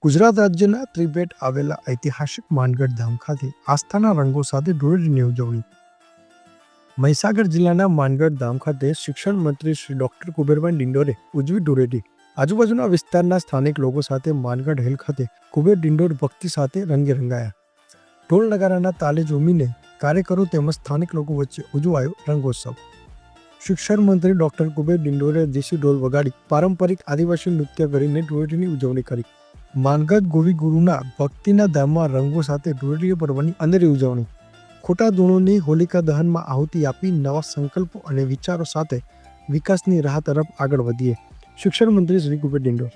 ગુજરાત રાજ્યના ત્રિભેટ આવેલા ઐતિહાસિક માનગઢ ધામ ખાતે આસ્થાના રંગો સાથે ધૂળેટીની ઉજવણી. મહીસાગર જિલ્લાના માનગઢ ધામ ખાતે શિક્ષણ મંત્રી શ્રી ડોક્ટર કુબેરભાઈ ડિંડોરે ઉજવી ધૂળેટી. આજુબાજુના વિસ્તારના સ્થાનિક લોકો સાથે માનગઢ હિલ ખાતે કુબેર ડિંડોર ભક્તિ સાથે રંગે રંગાયા. ઢોલ નગારાના તાલે ઝૂમીને કાર્યકરો તેમજ સ્થાનિક લોકો વચ્ચે ઉજવાયો રંગોત્સવ. શિક્ષણ મંત્રી ડોક્ટર કુબેર ડિંડોરે દેશી ઢોલ વગાડી પારંપરિક આદિવાસી નૃત્ય કરીને ધૂળેટીની ઉજવણી કરી. માનગઢ ગોવી ગુરુના ભક્તિના ધામમાં રંગો સાથે ધૂળેટી પર્વની અનેરી ઉજવણી. ખોટા ધૂળોની હોલિકા દહનમાં આહુતિ આપી નવા સંકલ્પો અને વિચારો સાથે વિકાસની રાહ તરફ આગળ વધીએ. શિક્ષણ મંત્રી શ્રી કુબેર ડિંડોર.